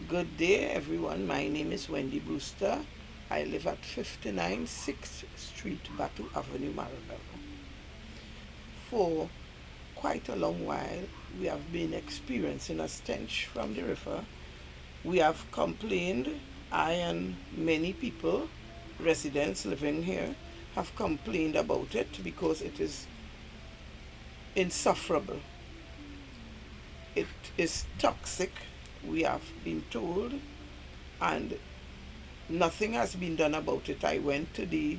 Good day, everyone. My name is Wendy Brewster. I live at 59 6th Street, Batu Avenue, Marabella. For quite a long while, we have been experiencing a stench from the river. We have complained, I and many people, residents living here, have complained about it because it is insufferable. It is toxic, we have been told, and nothing has been done about it. I went to the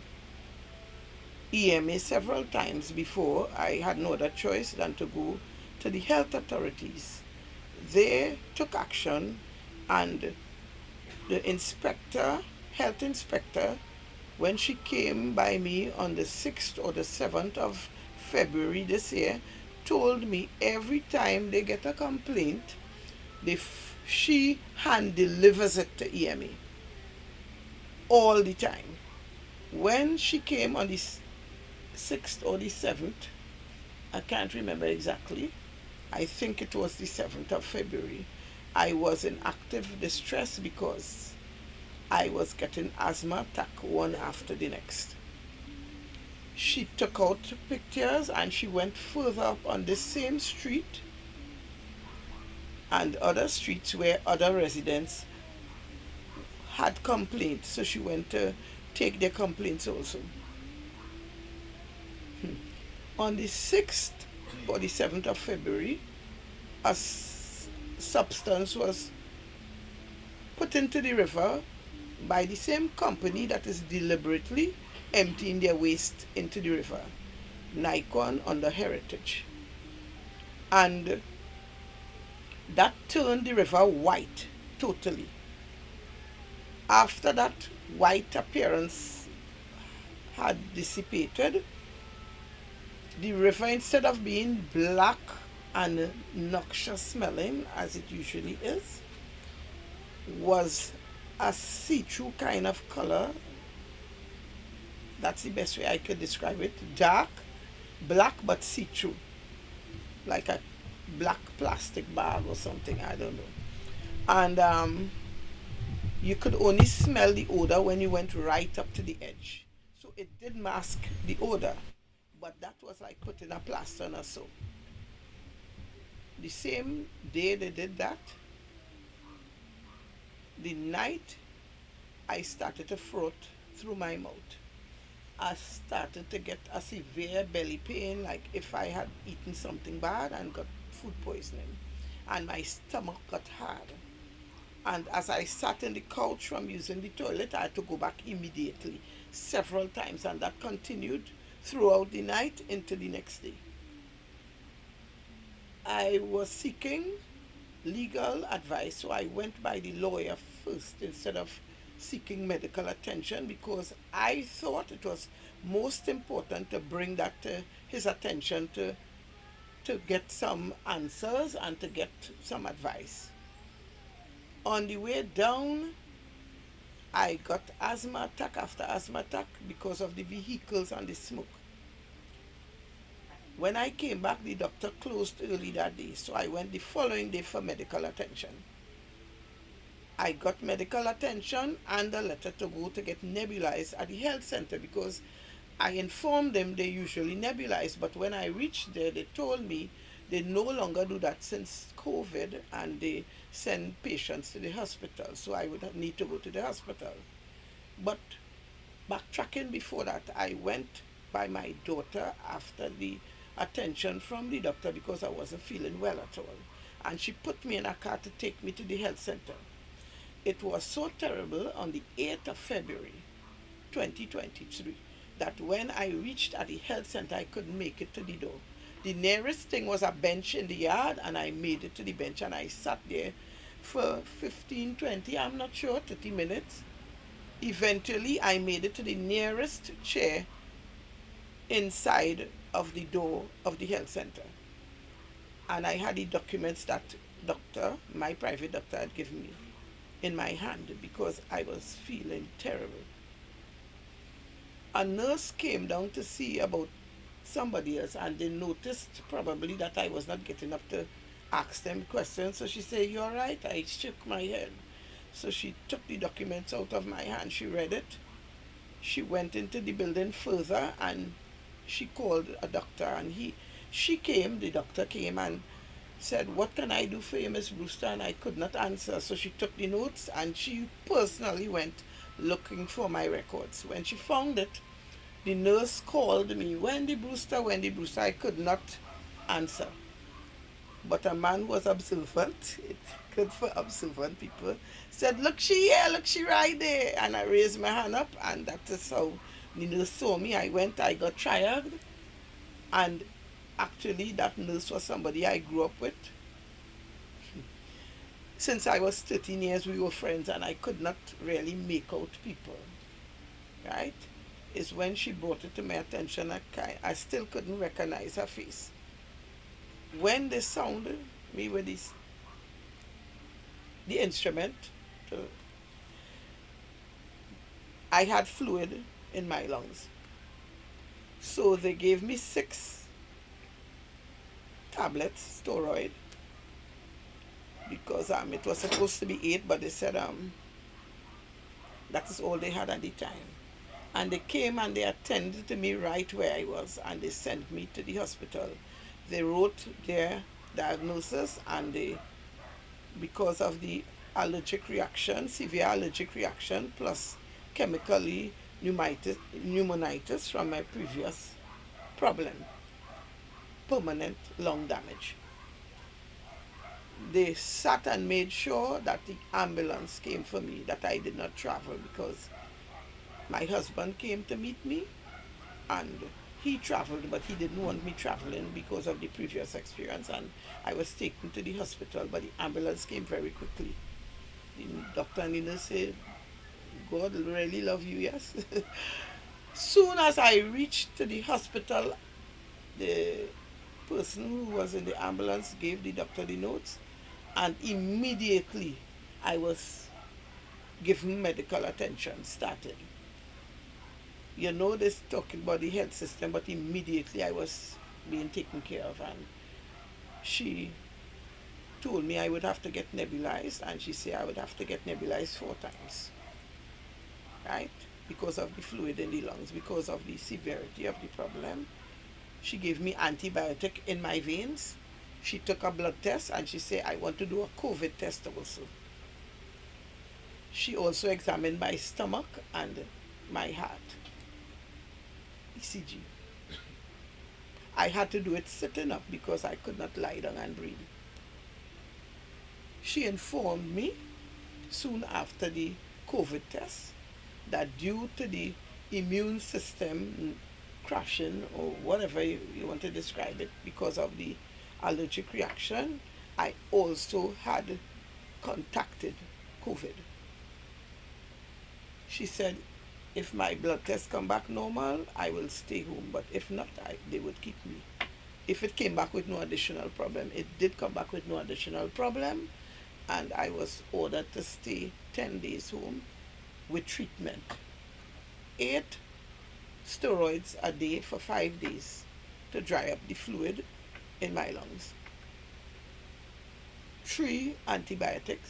EMA several times before. I had no other choice than to go to the health authorities. They took action, and the health inspector, when she came by me on the 6th or the 7th of February this year, told me every time they get a complaint, she hand delivers it to EMA all the time. When she came on the 6th or the 7th, I can't remember exactly, I think it was the 7th of February, I was in active distress because I was getting asthma attack one after the next. She took out pictures and she went further up on the same street and other streets where other residents had complaints. So she went to take their complaints also. On the 6th or the 7th of February, a substance was put into the river by the same company that is deliberately emptying their waste into the river, Nikon under Heritage. And that turned the river white totally. After that white appearance had dissipated, the river, instead of being black and noxious smelling as it usually is, was a see-through kind of color. That's the best way I could describe it. Dark, black, but see-through. Like a black plastic bag or something, I don't know. And you could only smell the odor when you went right up to the edge. So it did mask the odor, but that was like putting a plaster on a soap. The same day they did that, the night I started to froth through my mouth. I started to get a severe belly pain, like if I had eaten something bad and got food poisoning. And my stomach got hard. And as I sat in the couch from using the toilet, I had to go back immediately, several times, and that continued throughout the night into the next day. I was seeking legal advice, so I went by the lawyer first instead of seeking medical attention because I thought it was most important to bring that to his attention to get some answers and to get some advice. On the way down, I got asthma attack after asthma attack because of the vehicles and the smoke. When I came back, the doctor closed early that day, so I went the following day for medical attention. I got medical attention and a letter to go to get nebulized at the health center because I informed them they usually nebulize, but when I reached there, they told me they no longer do that since COVID and they send patients to the hospital, so I would need to go to the hospital. But backtracking before that, I went by my daughter after the attention from the doctor because I wasn't feeling well at all. And she put me in a car to take me to the health center. It was so terrible on the 8th of February 2023 that when I reached at the health center, I couldn't make it to the door. The nearest thing was a bench in the yard, and I made it to the bench and I sat there for 15, 20, I'm not sure, 30 minutes. Eventually, I made it to the nearest chair inside of the door of the health center. And I had the documents that my private doctor had given me in my hand because I was feeling terrible. A nurse came down to see about somebody else and they noticed probably that I was not getting up to ask them questions. So she said, "You all right?" I shook my head. So she took the documents out of my hand. She read it. She went into the building further and she called a doctor, and the doctor came and said, "What can I do for you, Miss Brewster?" And I could not answer. So she took the notes and she personally went looking for my records. When she found it, the nurse called me, "Wendy Brewster, Wendy Brewster." I could not answer. But a man who was observant, it's good for observant people, said, "Look, she here, look, she right there." And I raised my hand up, and that is how the nurse saw me. I got triaged, and actually that nurse was somebody I grew up with. Since I was 13 years, we were friends, and I could not really make out people, right? It's when she brought it to my attention, I still couldn't recognize her face. When they sounded me with the instrument, I had fluid in my lungs. So they gave me 6 tablets, steroid, because it was supposed to be 8, but they said that is all they had at the time. And they came and they attended to me right where I was, and they sent me to the hospital. They wrote their diagnosis, and because of the allergic reaction, severe allergic reaction, plus chemically pneumonitis from my previous problem, permanent lung damage. They sat and made sure that the ambulance came for me, that I did not travel, because my husband came to meet me and he traveled, but he didn't want me traveling because of the previous experience, and I was taken to the hospital, but the ambulance came very quickly. The doctor and the nurse said, "God really love you, yes." Soon as I reached to the hospital, the person who was in the ambulance gave the doctor the notes, and immediately I was given medical attention started. You know, this talking about the health system, but immediately I was being taken care of, and she told me I would have to get nebulized, and she said I would have to get nebulized 4 times, right? Because of the fluid in the lungs, because of the severity of the problem. She gave me antibiotic in my veins. She took a blood test and she said, "I want to do a COVID test also." She also examined my stomach and my heart, ECG. I had to do it sitting up because I could not lie down and breathe. She informed me soon after the COVID test that due to the immune system crashing, or whatever you want to describe it, because of the allergic reaction, I also had contacted COVID. She said if my blood tests come back normal, I will stay home, but if not, they would keep me. If it came back with no additional problem, it did come back with no additional problem, and I was ordered to stay 10 days home with treatment. 8 steroids a day for 5 days to dry up the fluid in my lungs. 3 antibiotics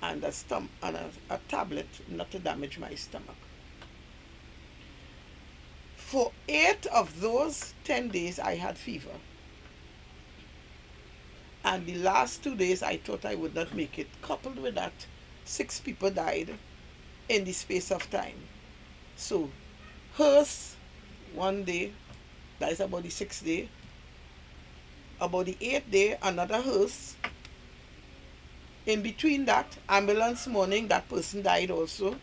and a tablet not to damage my stomach. For 8 of those 10 days, I had fever. And the last 2 days, I thought I would not make it. Coupled with that, 6 people died in the space of time. So, hers, one day, that is about the 6th day. About the 8th day, another hearse. In between that, ambulance morning, that person died also.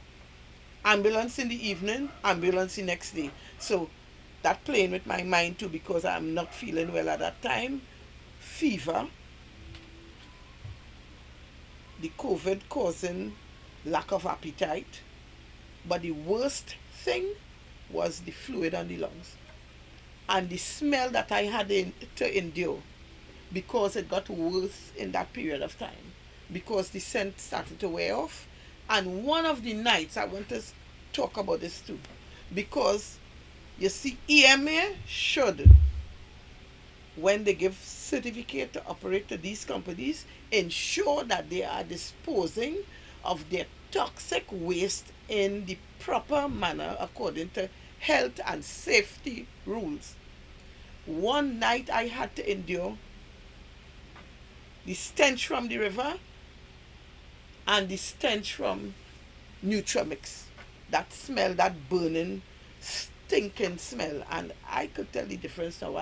Ambulance in the evening, ambulance the next day. So that playing with my mind too, because I'm not feeling well at that time. Fever, the COVID causing lack of appetite. But the worst thing was the fluid on the lungs. And the smell that I had to endure, because it got worse in that period of time. Because the scent started to wear off. And one of the nights, I want to talk about this too, because you see, EMA should, when they give certificate to operate to these companies, ensure that they are disposing of their toxic waste in the proper manner according to health and safety rules. One night I had to endure the stench from the river and the stench from Nutramix. That smell, that burning, stinking smell. And I could tell the difference now.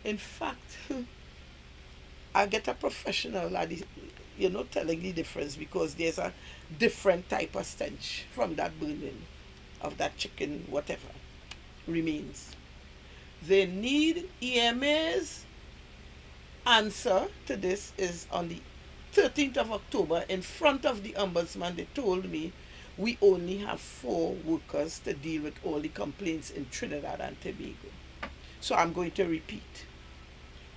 In fact, I get a professional at the, telling the difference because there's a different type of stench from that burning of that chicken, whatever remains. They need EMA's answer to this is on the 13th of October in front of the ombudsman. They told me we only have 4 workers to deal with all the complaints in Trinidad and Tobago. So I'm going to repeat.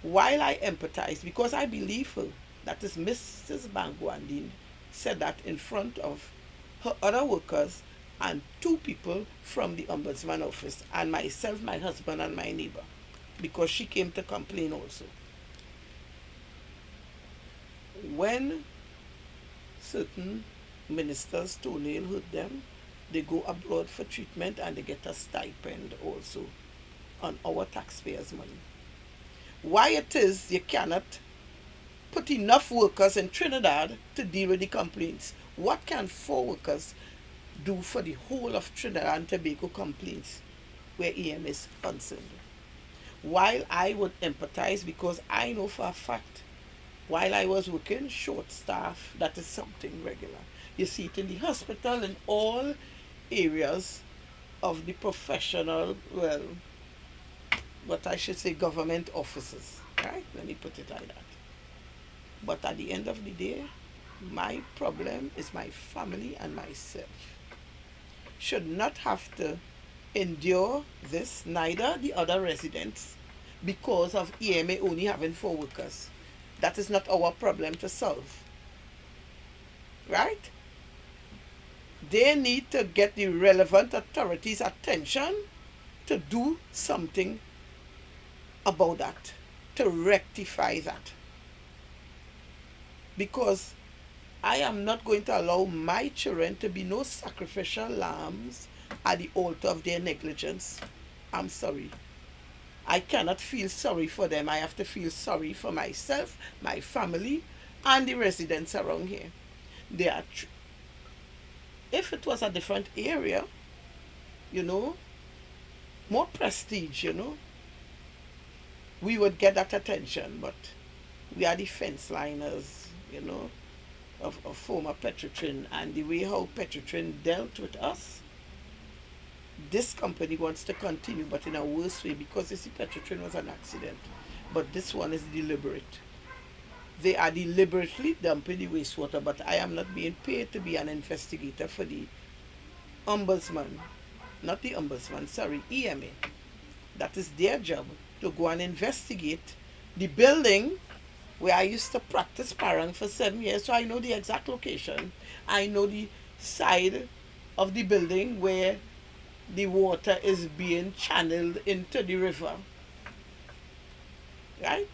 While I empathize, because I believe her, that is Mrs. Bangwandin said that in front of her other workers and 2 people from the ombudsman office and myself, my husband and my neighbor, because she came to complain also. When certain ministers' toenail hurt them, they go abroad for treatment and they get a stipend also on our taxpayers' money. Why it is you cannot put enough workers in Trinidad to deal with the complaints? What can 4 workers do for the whole of Trinidad and Tobago complaints where EM is concerned? While I would empathize, because I know for a fact, while I was working short staff, that is something regular. You see it in the hospital, in all areas of the professional, well, what I should say, government offices, right? Let me put it like that. But at the end of the day, my problem is my family and myself. Should not have to endure this, neither the other residents, because of EMA only having 4 workers. That is not our problem to solve. Right? They need to get the relevant authorities' attention to do something about that, to rectify that. Because I am not going to allow my children to be no sacrificial lambs at the altar of their negligence. I'm sorry. I cannot feel sorry for them. I have to feel sorry for myself, my family, and the residents around here. They are if it was a different area, more prestige, we would get that attention. But we are the fence liners, of former Petrotrin, and the way how Petrotrin dealt with us, this company wants to continue, but in a worse way, because you see, Petrotrin was an accident, but this one is deliberate. They are deliberately dumping the wastewater, but I am not being paid to be an investigator for the ombudsman, not the ombudsman, sorry, EMA. That is their job, to go and investigate the building where I used to practice parang for 7 years, so I know the exact location. I know the side of the building where the water is being channeled into the river. Right?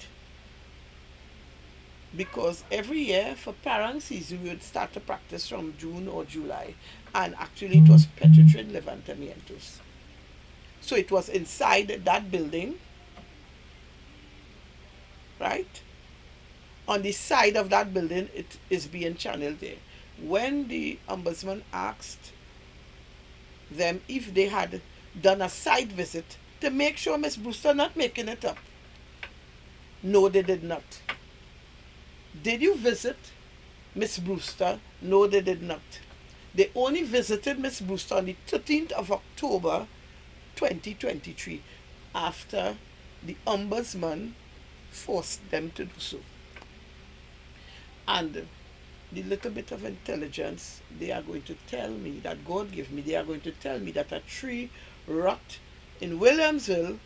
Because every year for parang season we would start to practice from June or July, and actually it was Petrotrin Levantamientos. So it was inside that building, right? On the side of that building, it is being channeled there. When the ombudsman asked them if they had done a site visit to make sure Miss Brewster not making it up, no, they did not. Did you visit Miss Brewster? No, they did not. They only visited Miss Brewster on the 13th of October 2023 after the ombudsman forced them to do so. And the little bit of intelligence they are going to tell me, that God gave me, they are going to tell me that a tree rot in Williamsville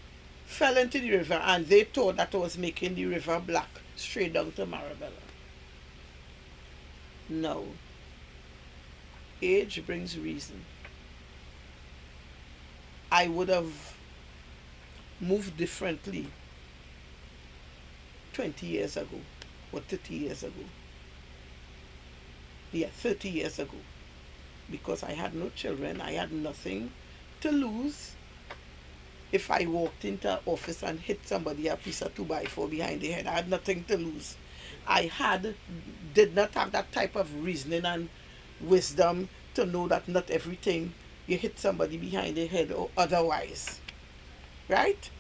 fell into the river, and they thought that was making the river black straight down to Marabella. No. Age brings reason. I would have moved differently 20 years ago or 30 years ago. Yeah, 30 years ago. Because I had no children, I had nothing to lose. If I walked into an office and hit somebody a piece of 2x4 behind the head, I had nothing to lose. Did not have that type of reasoning and wisdom to know that not everything you hit somebody behind the head or otherwise. Right?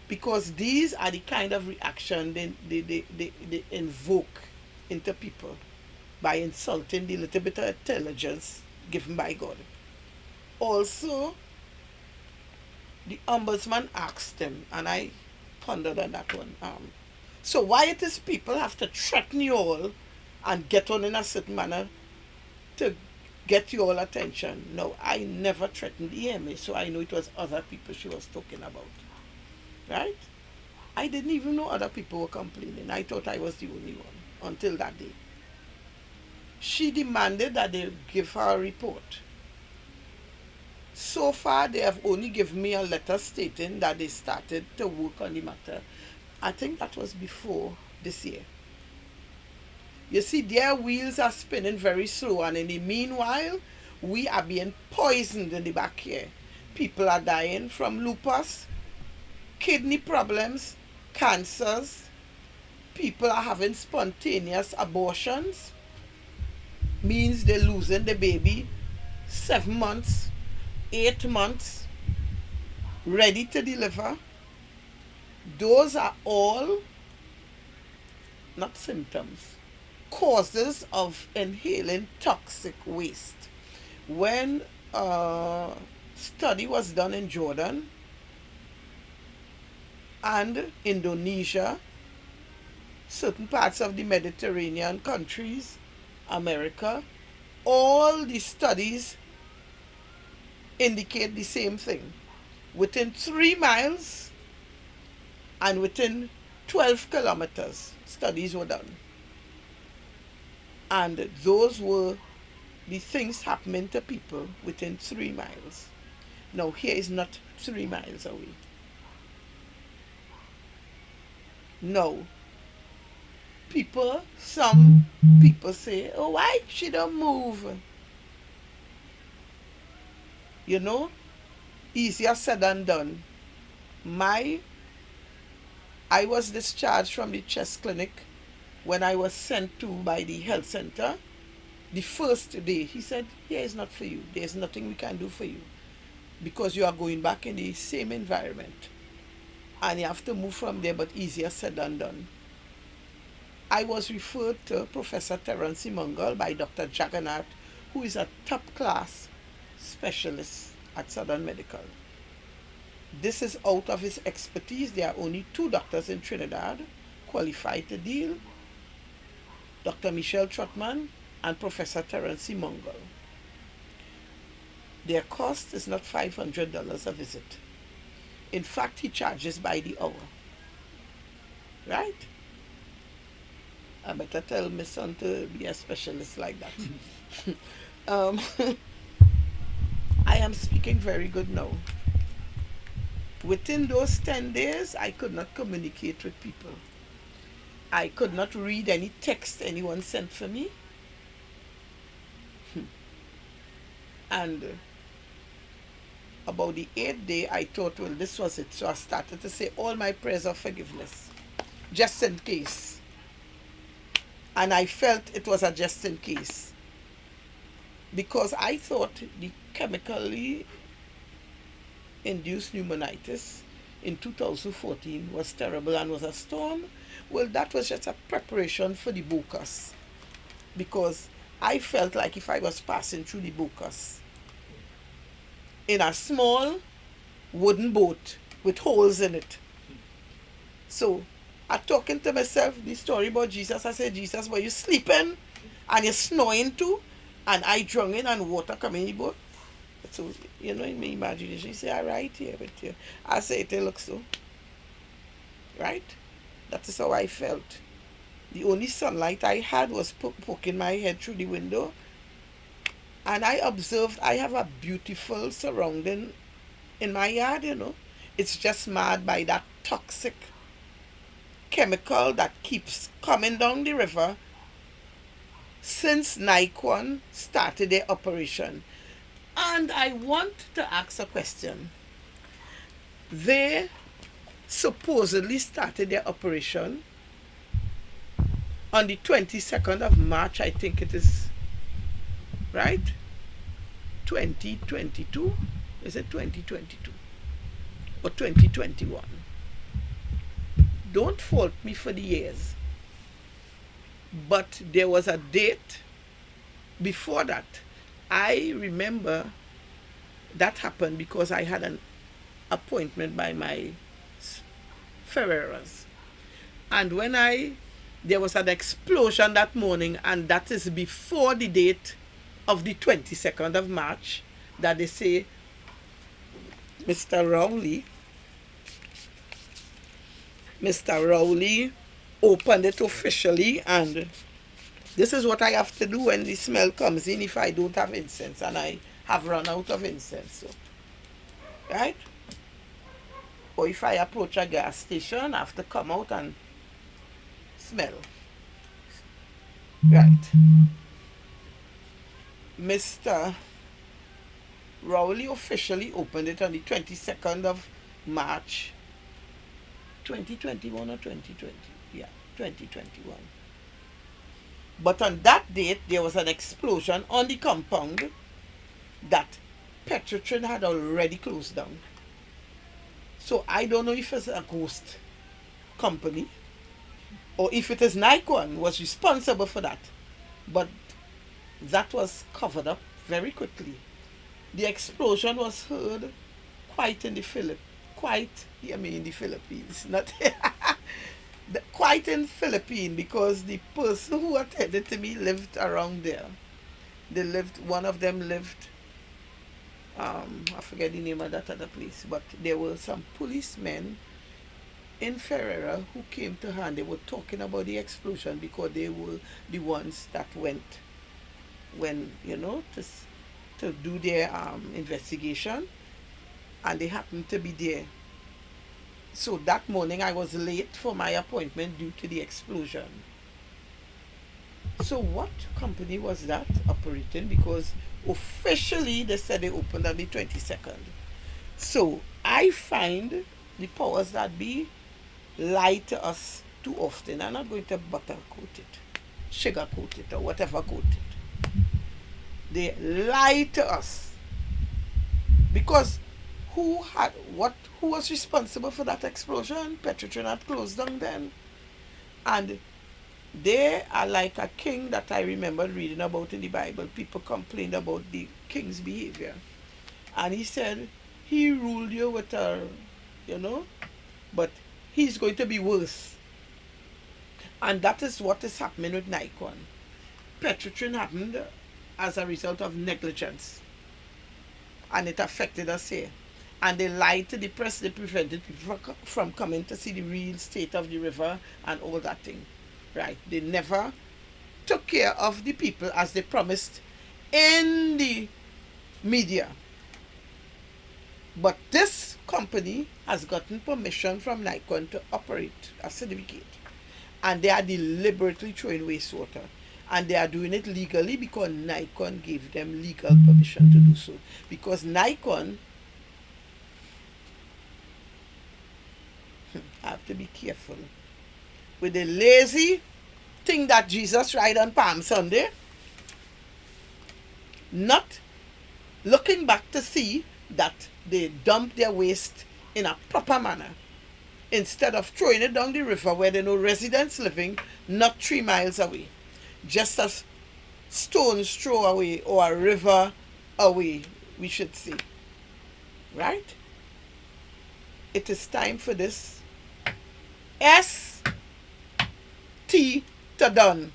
Because these are the kind of reaction they invoke into people by insulting the little bit of intelligence given by God. Also, the ombudsman asked him, and I pondered on that one. So why it is people have to threaten you all and get on in a certain manner to get your all attention? No, I never threatened the EMA, so I know it was other people she was talking about. Right? I didn't even know other people were complaining. I thought I was the only one until that day. She demanded that they give her a report. So far, they have only given me a letter stating that they started to work on the matter. I think that was before this year. You see, their wheels are spinning very slow, and in the meanwhile, we are being poisoned in the back here. People are dying from lupus, kidney problems, cancers. People are having spontaneous abortions. Means they're losing the baby 7 months, 8 months, ready to deliver. Those are all not symptoms, causes of inhaling toxic waste. When a study was done in Jordan and Indonesia, certain parts of the Mediterranean countries, America, all the studies indicate the same thing. Within 3 miles and within 12 kilometers, studies were done. And those were the things happening to people within 3 miles. Now, here is not 3 miles away. No. Some people say, oh, why she don't move? You know, easier said than done. I was discharged from the chest clinic when I was sent to by the health center. The first day, he said, here is not for you. There's nothing we can do for you because you are going back in the same environment. And you have to move from there, but easier said than done. I was referred to Professor Terence Simongal by Dr. Jagannath, who is a top-class specialist at Southern Medical. This is out of his expertise. There are only 2 doctors in Trinidad qualified to deal, Dr. Michelle Trotman and Professor Terence Simongal. Their cost is not $500 a visit. In fact, he charges by the hour. Right? I better tell my son to be a specialist like that. I am speaking very good now. Within those 10 days, I could not communicate with people. I could not read any text anyone sent for me. And about the 8th day, I thought, well, this was it. So I started to say all my prayers of forgiveness, just in case. And I felt it was a just in case. Because I thought the chemically induced pneumonitis in 2014 was terrible and was a storm. Well, that was just a preparation for the Bocas. Because I felt like if I was passing through the Bocas in a small wooden boat with holes in it. So I'm talking to myself, the story about Jesus. I said, Jesus, were you sleeping and you're snoring too? And I drunk in and water coming in the boat. So, in my imagination, you say, all right, here with you. I say, it looks so. Right? That is how I felt. The only sunlight I had was poking my head through the window. And I observed I have a beautiful surrounding in my yard, It's just marred by that toxic chemical that keeps coming down the river since Nikon started their operation. And I want to ask a question. They supposedly started their operation on the 22nd of March, I think it is, right? 2022? Is it 2022 or 2021? Don't fault me for the years. But there was a date before that. I remember that happened because I had an appointment by my Ferreras. And there was an explosion that morning, and that is before the date of the 22nd of March that they say Mr. Rowley opened it officially, and this is what I have to do when the smell comes in if I don't have incense, and I have run out of incense. So, right? Or if I approach a gas station, I have to come out and smell. Right. Mr. Rowley officially opened it on the 22nd of March 2021 or 2020. Yeah, 2021. But on that date, there was an explosion on the compound that Petrotrin had already closed down. So I don't know if it's a ghost company or if it is Nikon was responsible for that. But that was covered up very quickly. The explosion was heard quite in the Philippines, not quite in Philippines, because the person who attended to me lived around there. One of them lived, I forget the name of that other place, but there were some policemen in Ferrera who came to her and they were talking about the explosion because they were the ones that went when, to do their investigation, and they happened to be there. So that morning I was late for my appointment due to the explosion. So what company was that operating? Because officially they said they opened on the 22nd. So I find the powers that be lie to us too often. I'm not going to buttercoat it, sugarcoat it, or whatever coat it. They lie to us. Because who was responsible for that explosion? Petrotrin had closed down then. And they are like a king that I remember reading about in the Bible. People complained about the king's behavior. And he said, he ruled you with but he's going to be worse. And that is what is happening with Nikon. Petrotrin happened as a result of negligence. And it affected us here. And they lied to the press, they prevented people from coming to see the real state of the river and all that thing. Right? They never took care of the people as they promised in the media. But this company has gotten permission from Nikon to operate a certificate. And they are deliberately throwing wastewater. And they are doing it legally because Nikon gave them legal permission to do so. Because Nikon, I have to be careful. With the lazy thing that Jesus ride on Palm Sunday, not looking back to see that they dump their waste in a proper manner instead of throwing it down the river where there are no residents living not 3 miles away. Just a stone's throw away or a river away, we should say. Right? It is time for this ST to done.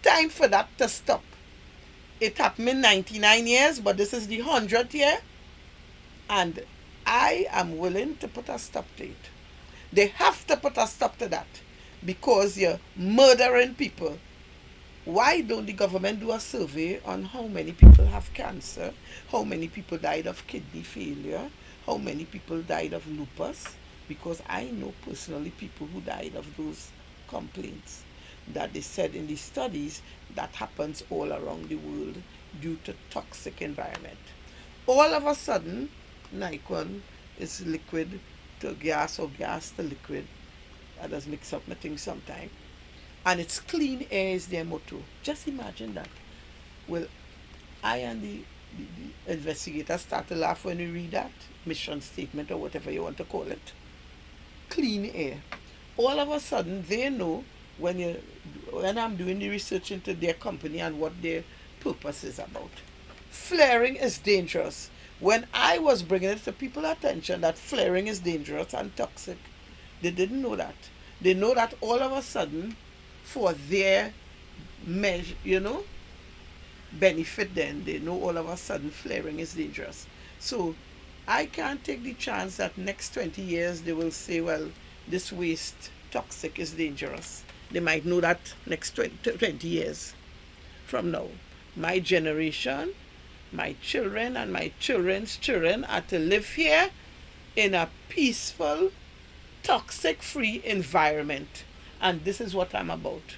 Time for that to stop. It happened in 99 years, but this is the 100th year. And I am willing to put a stop to it. They have to put a stop to that because you're murdering people. Why don't the government do a survey on how many people have cancer, how many people died of kidney failure, how many people died of lupus? Because I know personally people who died of those complaints. that they said in the studies that happens all around the world due to toxic environment. All of a sudden, Nikon is liquid to gas or gas to liquid. I just mix up my things sometimes. And it's clean air is their motto. Just imagine that. Well, I and the investigators start to laugh when we read that mission statement or whatever you want to call it. Clean air. All of a sudden, they know when I'm doing the research into their company and what their purpose is about. Flaring is dangerous. When I was bringing it to people's attention that flaring is dangerous and toxic, they didn't know that. They know that all of a sudden, for their measure, benefit, then they know all of a sudden flaring is dangerous. So I can't take the chance that next 20 years they will say, well, this waste toxic is dangerous. They might know that next 20 years from now. My generation, my children and my children's children are to live here in a peaceful, toxic-free environment. And this is what I'm about.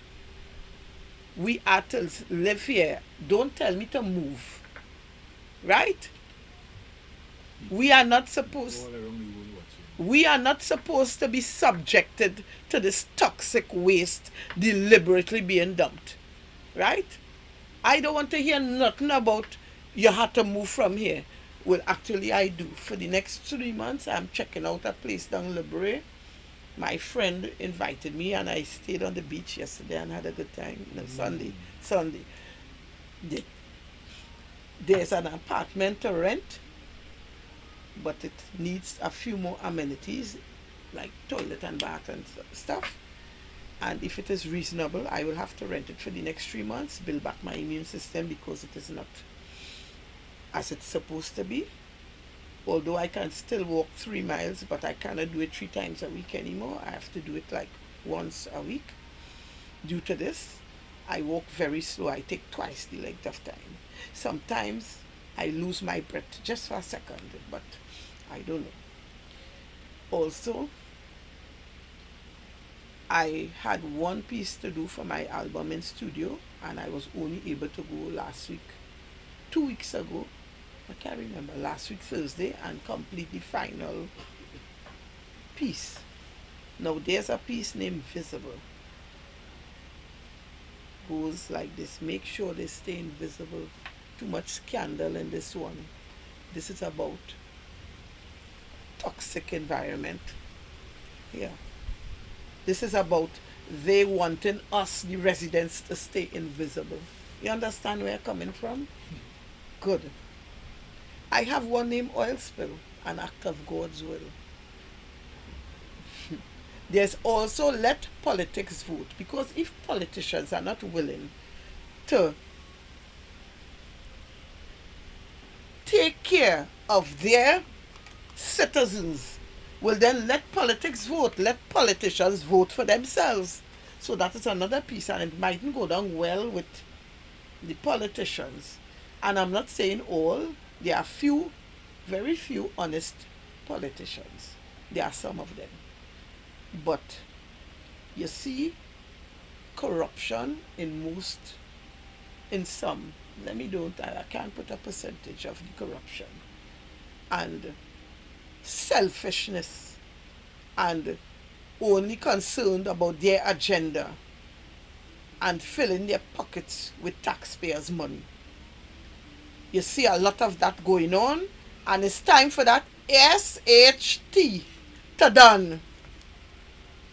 We are to live here. Don't tell me to move. Right? We are not supposed to be subjected to this toxic waste deliberately being dumped. Right? I don't want to hear nothing about you have to move from here. Well, actually, I do. For the next 3 months, I'm checking out a place down Libre. My friend invited me, and I stayed on the beach yesterday and had a good time. No, Sunday. There's an apartment to rent, but it needs a few more amenities, like toilet and bath and stuff. And if it is reasonable, I will have to rent it for the next 3 months, build back my immune system, because it is not as it's supposed to be. Although I can still walk 3 miles, but I cannot do it 3 times a week anymore. I have to do it like once a week. Due to this, I walk very slow. I take twice the length of time. Sometimes I lose my breath just for a second, but I don't know. Also, I had one piece to do for my album in studio, and I was only able to go last week, 2 weeks ago. I can't remember, last week Thursday, and complete the final piece. Now there's a piece named Visible. Goes like this: make sure they stay invisible. Too much scandal in this one. This is about toxic environment. Yeah. This is about they wanting us, the residents, to stay invisible. You understand where I'm coming from? Good. I have one named Oil Spill, an act of God's will. There's also let politics vote, because if politicians are not willing to take care of their citizens, well then let politics vote, let politicians vote for themselves. So that is another piece, and it mightn't go down well with the politicians. And I'm not saying all. There are few, very few honest politicians. There are some of them. But you see corruption in some. I can't put a percentage of the corruption. And selfishness and only concerned about their agenda and filling their pockets with taxpayers' money. You see a lot of that going on, and it's time for that SHT to done.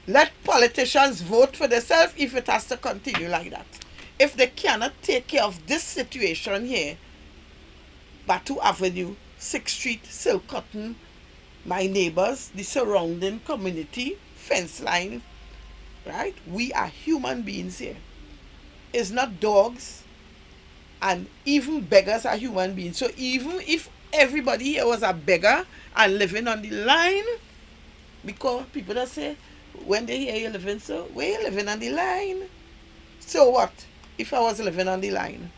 Let politicians vote for themselves if it has to continue like that. If they cannot take care of this situation here, Batu Avenue, 6th Street, Silk Cotton, my neighbors, the surrounding community, fence line, right? We are human beings here. It's not dogs. And even beggars are human beings. So even if everybody here was a beggar and living on the line, because people that say, when they hear you living, so where you living on the line? So what if I was living on the line?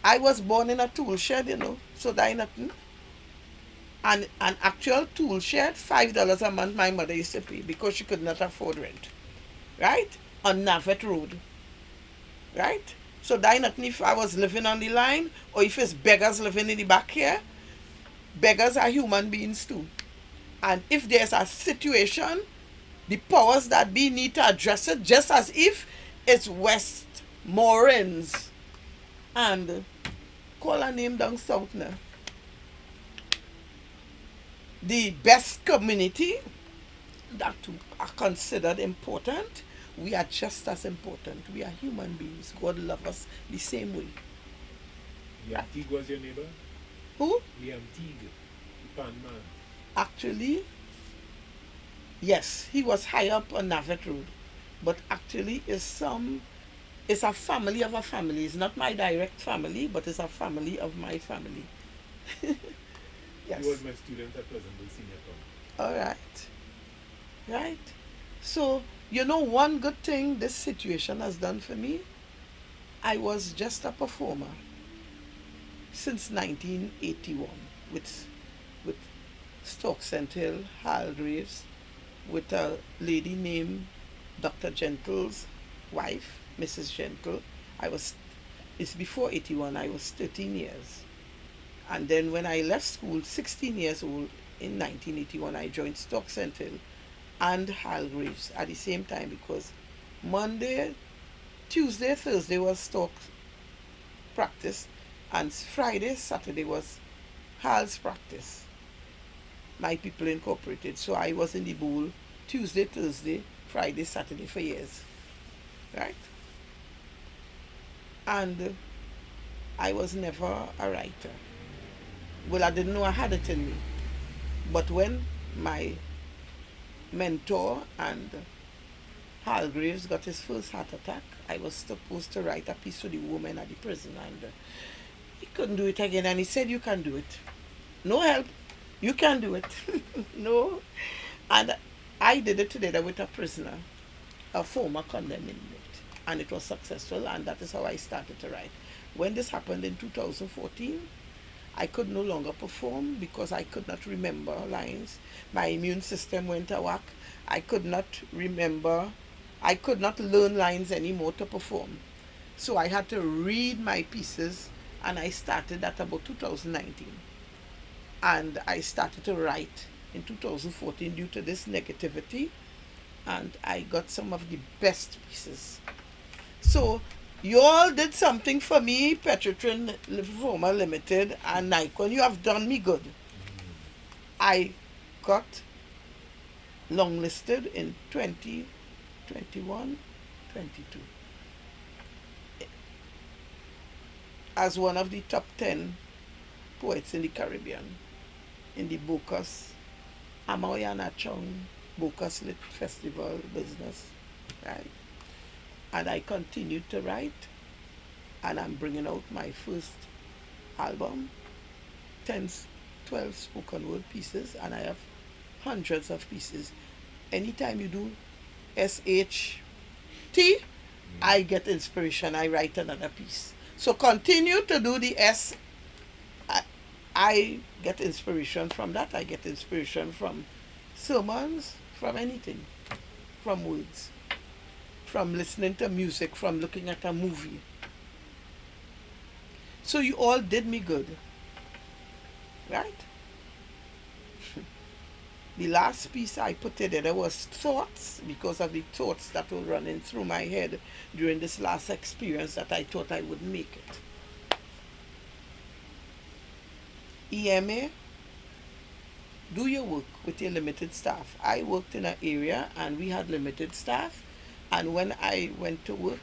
I was born in a tool shed, so that ain't nothing. And an actual tool shed, $5 a month my mother used to pay because she could not afford rent. Right? on Navet Road, right? So that nothing if I was living on the line or if it's beggars living in the back here. Beggars are human beings too. And if there's a situation, the powers that be need to address it just as if it's Westmorelands and call a name down south now. The best community that are considered important, we are just as important. We are human beings. God loves us the same way. Liam Teague was your neighbor? Who? Liam Teague, the pan man. Actually, yes, he was high up on Navet Road. But actually, it's a family of a family. It's not my direct family, but it's a family of my family. Yes. He was my student at Pleasantville Senior College. All right. Right. So, you know, one good thing this situation has done for me, I was just a performer since 1981 with Stockton Hill, Hargraves, with a lady named Dr. Gentle's wife, Mrs. Gentle. It's before 81, I was 13 years. And then when I left school, 16 years old, in 1981, I joined Stockton Hill and Hargraves at the same time because Monday, Tuesday, Thursday was Stock practice and Friday, Saturday was Hal's practice. My people incorporated. So I was in the bowl Tuesday, Thursday, Friday, Saturday for years. Right? And I was never a writer. Well, I didn't know I had it in me. But when my mentor and Hargraves got his first heart attack, I was supposed to write a piece for the woman at the prison, and he couldn't do it again. And he said, "You can do it. No help. You can do it." No. And I did it together with a prisoner, a former condemned inmate, and it was successful, and that is how I started to write. When this happened in 2014, I could no longer perform because I could not remember lines. My immune system went awak. I could not remember, I could not learn lines anymore to perform. So I had to read my pieces, and I started at about 2019. And I started to write in 2014 due to this negativity, and I got some of the best pieces. So you all did something for me, Petrotrin Performer Limited and Nikon. You have done me good. I got longlisted in 2021, 22 as one of the top 10 poets in the Caribbean in the Bocas, Amoyana Chong, Bocas Lit Festival business, right? And I continued to write, and I'm bringing out my first album, 10, 12 spoken word pieces, and I have hundreds of pieces. Anytime you do SHT, I get inspiration, I write another piece. So continue to do the S. I get inspiration from that. I get inspiration from sermons, from anything, from words, from listening to music, from looking at a movie. So you all did me good, right? The last piece I put together was thoughts, because of the thoughts that were running through my head during this last experience that I thought I would make it. EMA, do your work with your limited staff. I worked in an area and we had limited staff, and when I went to work,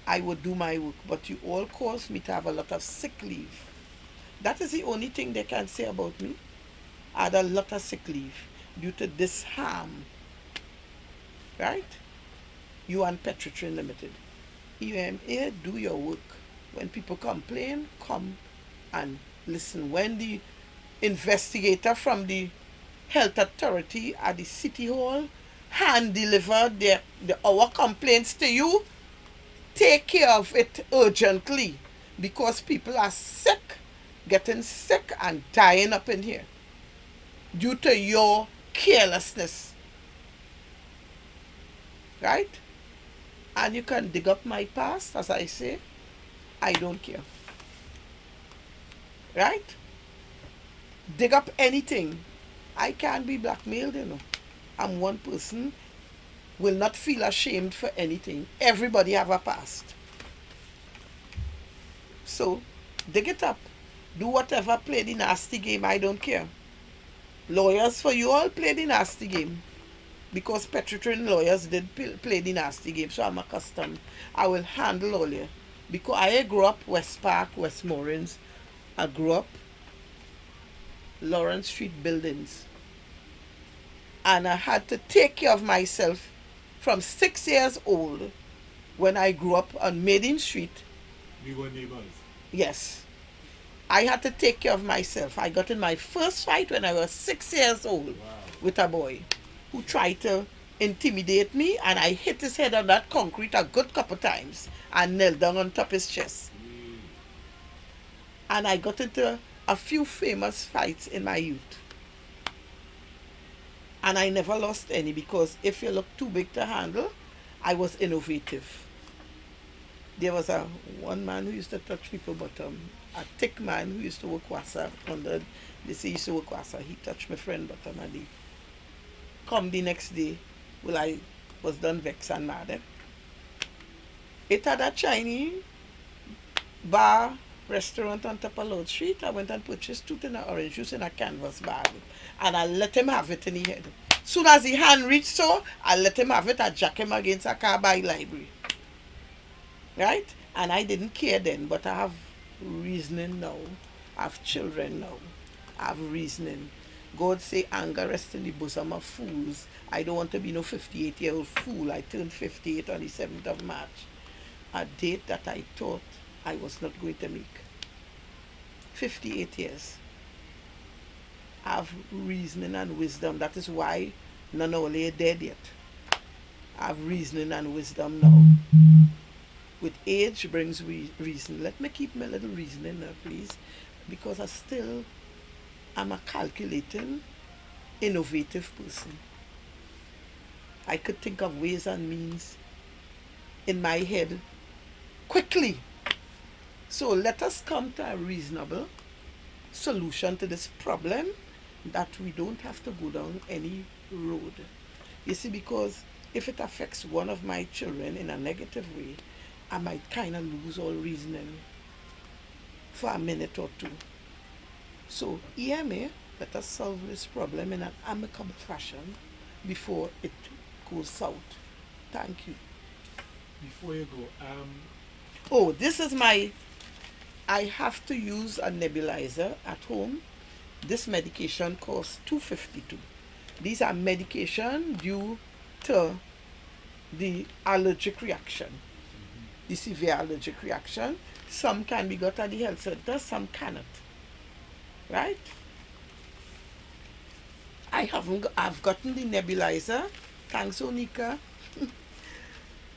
I would do my work, but you all caused me to have a lot of sick leave. That is the only thing they can say about me. I had a lot of sick leave due to this harm. Right? You and Petrotrin Limited. EMA, do your work. When people complain, come and listen. When the investigator from the health authority at the city hall hand deliver our complaints to you, take care of it urgently, because people are sick, getting sick and dying up in here due to your carelessness. Right? and you can dig up my past, as I say, I don't care. Right? Dig up anything. I can't be blackmailed, you know. I'm one person, will not feel ashamed for anything. Everybody have a past. So, dig it up. Do whatever, play the nasty game, I don't care. Lawyers for you all play the nasty game. Because Petrotrin lawyers did play the nasty game, so I'm accustomed. I will handle all you. Because I grew up West Park, Westmoreland. I grew up Lawrence Street buildings. And I had to take care of myself from 6 years old when I grew up on Maiden Street. We were neighbors. Yes. I had to take care of myself. I got in my first fight when I was 6 years old. Wow. With a boy who tried to intimidate me, and I hit his head on that concrete a good couple times and knelt down on top of his chest. And I got into a few famous fights in my youth. And I never lost any, because if you look too big to handle, I was innovative. There was one man who used to touch people bottom, a thick man who used to work wassa under, they say he used to work wassa. He touched my friend bottom, and he come the next day, well, I was done vexed and mad. It had a Chinese bar restaurant on top of Lord Street. I went and purchased 2 tin of orange juice in a canvas bag, and I let him have it in his head. Soon as he hand reached so, I let him have it. I jack him against a car by library. Right? And I didn't care then, but I have reasoning now. I have children now. I have reasoning. God say anger rests in the bosom of fools. I don't want to be no 58-year-old fool. I turned 58 on the 7th of March. A date that I thought I was not going to make. 58 years. I have reasoning and wisdom. That is why none of you are dead yet. I have reasoning and wisdom now. With age brings reason. Let me keep my little reasoning now, please. Because I'm a calculating, innovative person. I could think of ways and means in my head quickly. So let us come to a reasonable solution to this problem, that we don't have to go down any road. You see, because if it affects one of my children in a negative way, I might kind of lose all reasoning for a minute or two. So, EMA, let us solve this problem in an amicable fashion before it goes south. Thank you. Before you go, oh, this is I have to use a nebulizer at home. This medication costs $2.52. These are medication due to the allergic reaction. The severe allergic reaction. Some can be got at the health center, some cannot. Right? I've gotten the nebulizer. Thanks, Onika.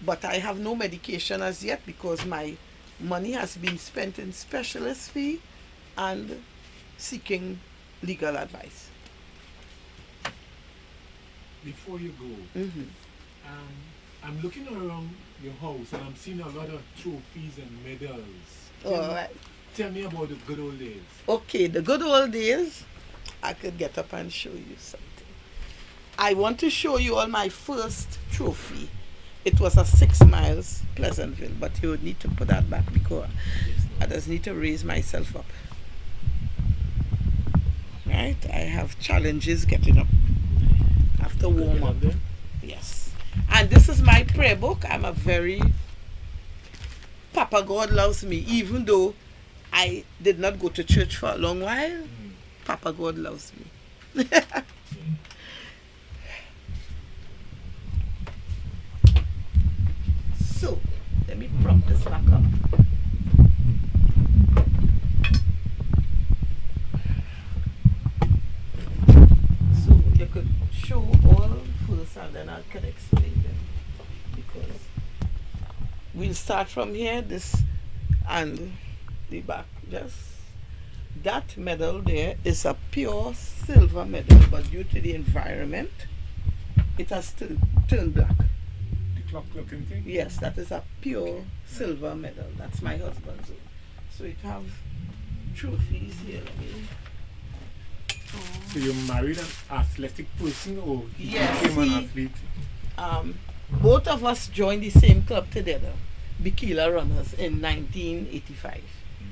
But I have no medication as yet, because my money has been spent in specialist fee and seeking legal advice. Before you go, I'm looking around your house and I'm seeing a lot of trophies and medals. Tell me about the good old days. Okay, the good old days, I could get up and show you something. I want to show you all my first trophy. It was a 6 miles Pleasantville, but you would need to put that back, because I just need to raise myself up. Right? I have challenges getting up. I have to warm up. Yes. And this is my prayer book. I'm a very... Papa God loves me, even though I did not go to church for a long while. Papa God loves me. So, let me prop this back up. So, you could show all first and then I can explain them. Because we'll start from here, this and the back. Just that medal there is a pure silver medal, but due to the environment, it has turned black. Did clock looking thing? Yes, that is a pure silver medal. That's my husband's own. So it have trophies here. Let me. So you married an athletic person, or he yes, became an athlete? Both of us joined the same club together, Bikila Runners, in 1985.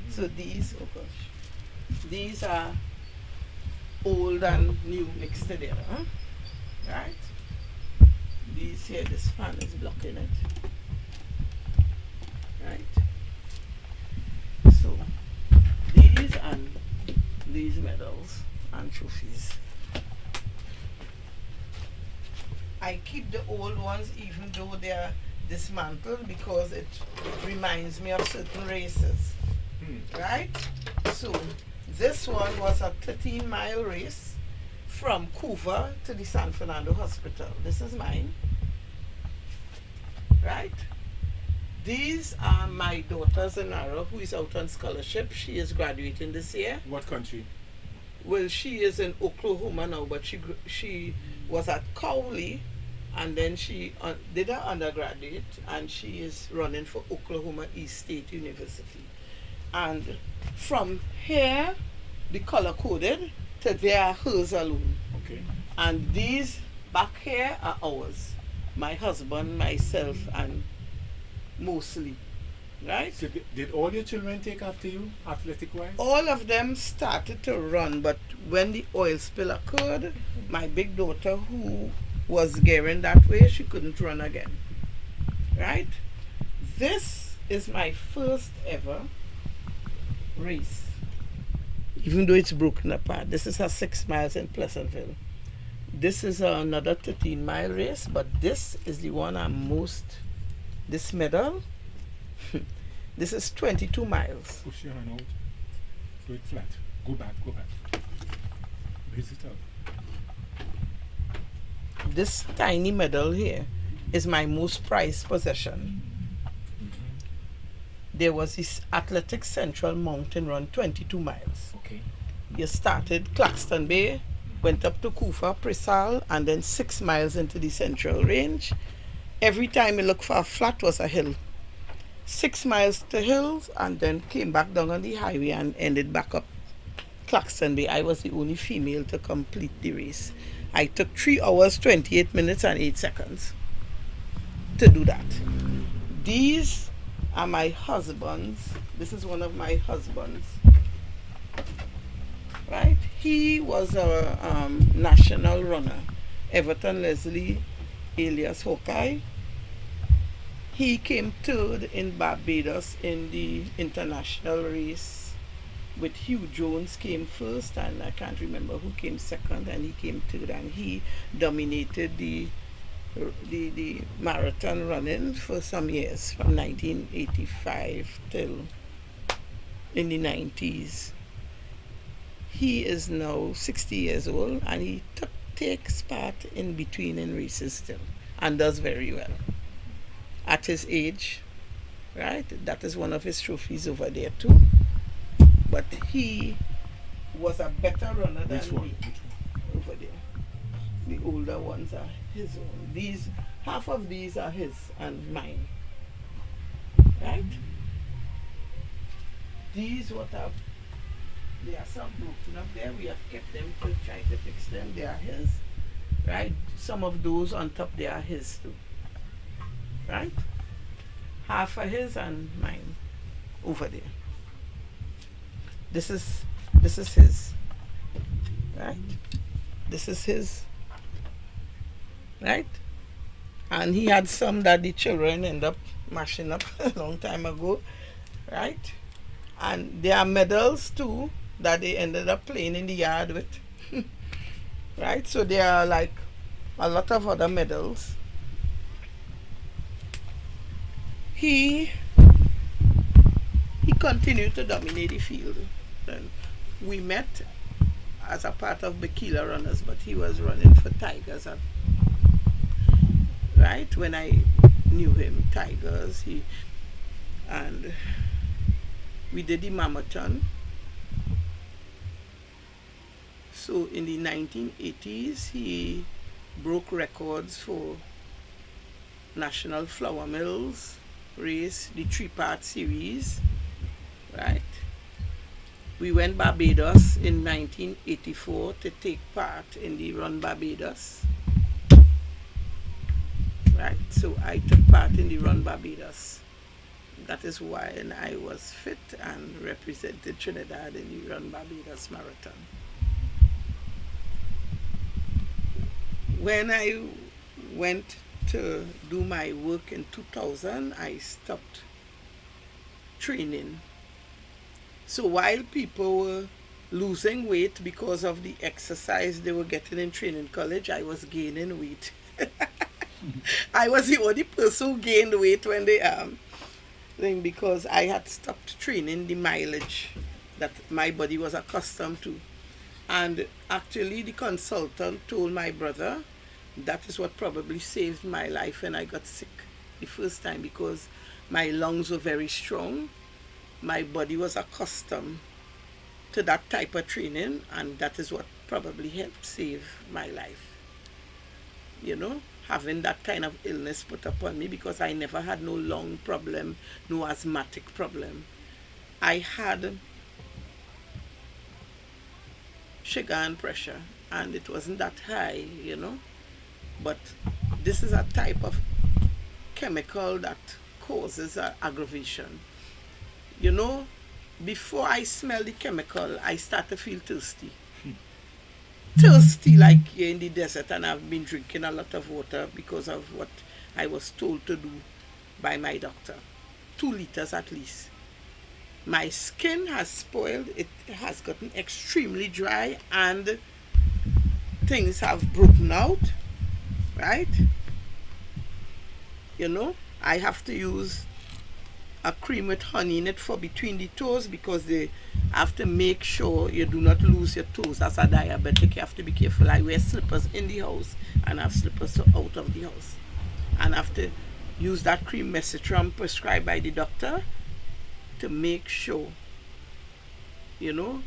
So these, oh gosh, these are old and new mixed together, right? These here, this fan is blocking it, right? So these and these medals and trophies. I keep the old ones even though they are dismantled because it reminds me of certain races, right? So this one was a 13-mile race from Cuba to the San Fernando Hospital. This is mine, right? These are my daughter Zanara, who is out on scholarship. She is graduating this year. What country? Well, she is in Oklahoma now, but she was at Cowley, and then she did her undergraduate, and she is running for Oklahoma East State University. And from here, the color coded, to there, hers alone. Okay. And these back here are ours. My husband, myself, and mostly. Right? So did all your children take after you, athletic-wise? All of them started to run, but when the oil spill occurred, my big daughter, who was gearing that way, she couldn't run again. Right? This is my first ever race. Even though it's broken apart. This is a 6 miles in Pleasantville. This is another 13-mile race, but this is the one I'm most, this medal, this is 22 miles. Push your hand out. Do it flat. Go back, go back. Raise it up. This tiny medal here is my most prized possession. There was this Athletic Central Mountain Run, 22 miles. Okay. You started Claxton Bay, went up to Kufa, Presal, and then 6 miles into the Central Range. Every time you look for a flat was a hill. 6 miles to hills, and then came back down on the highway and ended back up Claxton Bay. I was the only female to complete the race. I took 3 hours, 28 minutes, and 8 seconds to do that. These are my husband's. This is one of my husband's. Right? He was a national runner. Everton Leslie, alias Hawkeye. He came third in Barbados in the international race with Hugh Jones came first, and I can't remember who came second, and he came third, and he dominated the marathon running for some years, from 1985 till in the 90s. He is now 60 years old, and he takes part in between in races still, and does very well. At his age, right? That is one of his trophies over there too. But he was a better runner than me. Over there. The older ones are his own. These, half of these are his and mine. Right? These what are, there are some broken up there. We have kept them to try to fix them. They are his. Right? Some of those on top, they are his too. Right? Half are his and mine over there. This is his. Right? This is his. Right? And he had some that the children end up mashing up a long time ago. Right? And there are medals too that they ended up playing in the yard with. Right? So there are like a lot of other medals. He continued to dominate the field. And we met as a part of Bikila Runners, but he was running for Tigers right when I knew him. Tigers, and we did the marathon. So in the 1980s he broke records for National Flour Mills race, the 3-part series, right? We went Barbados in 1984 to take part in the Run Barbados, right? So I took part in the Run Barbados. That is why I was fit and represented Trinidad in the Run Barbados Marathon. When I went to do my work in 2000, I stopped training. So while people were losing weight because of the exercise they were getting in training college, I was gaining weight. I was the only person who gained weight when they thing, because I had stopped training the mileage that my body was accustomed to. And actually the consultant told my brother that is what probably saved my life when I got sick the first time, because my lungs were very strong. My body was accustomed to that type of training, and that is what probably helped save my life. You know, having that kind of illness put upon me, because I never had no lung problem, no asthmatic problem. I had sugar and pressure, and it wasn't that high, you know. But this is a type of chemical that causes aggravation. You know, before I smell the chemical, I start to feel thirsty. Thirsty like you're in the desert, and I've been drinking a lot of water because of what I was told to do by my doctor. 2 liters at least. My skin has spoiled, it has gotten extremely dry, and things have broken out, right? You know, I have to use a cream with honey in it for between the toes, because they have to make sure you do not lose your toes. As a diabetic, you have to be careful. I wear slippers in the house and I have slippers out of the house, and I have to use that cream mesitram prescribed by the doctor to make sure, you know,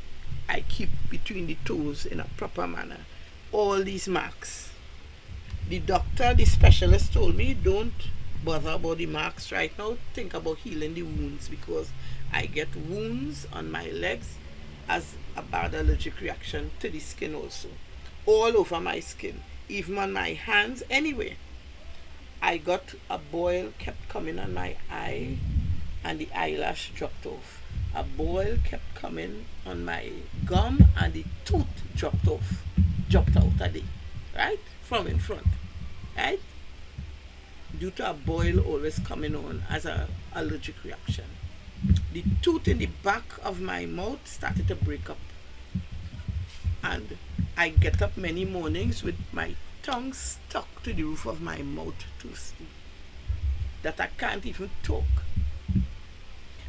I keep between the toes in a proper manner. All these marks, the doctor, the specialist told me, don't bother about the marks right now, think about healing the wounds, because I get wounds on my legs as a bad allergic reaction to the skin also, all over my skin, even on my hands. Anyway, I got a boil kept coming on my eye, and the eyelash dropped off. A boil kept coming on my gum, and the tooth dropped out a day, right, from in front, right, due to a boil always coming on as a allergic reaction. The tooth in the back of my mouth started to break up, and I get up many mornings with my tongue stuck to the roof of my mouth to sleep, that I can't even talk.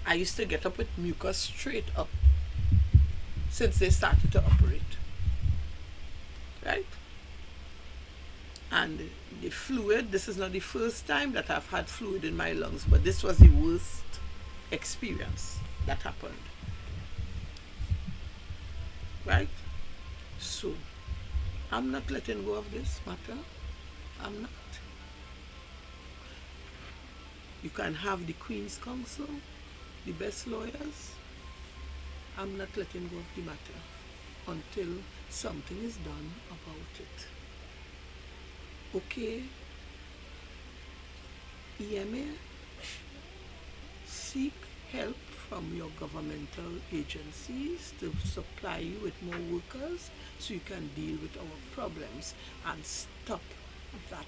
I used to get up with mucus straight up since they started to operate, right? And the fluid, this is not the first time that I've had fluid in my lungs, but this was the worst experience that happened, right? So I'm not letting go of this matter. I'm not. You can have the Queen's Counsel, the best lawyers. I'm not letting go of the matter until something is done about it. Okay, EMA, seek help from your governmental agencies to supply you with more workers so you can deal with our problems and stop that,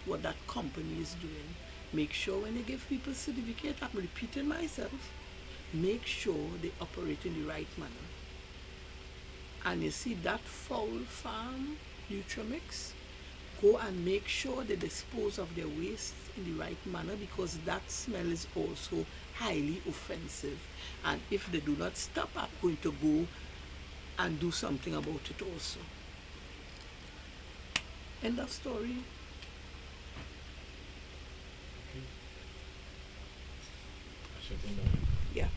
what that company is doing. Make sure when they give people certificate, I'm repeating myself, make sure they operate in the right manner. And you see that fowl farm Nutramix, go and make sure they dispose of their waste in the right manner, because that smell is also highly offensive. And if they do not stop, I'm going to go and do something about it also. End of story. Okay. Yeah.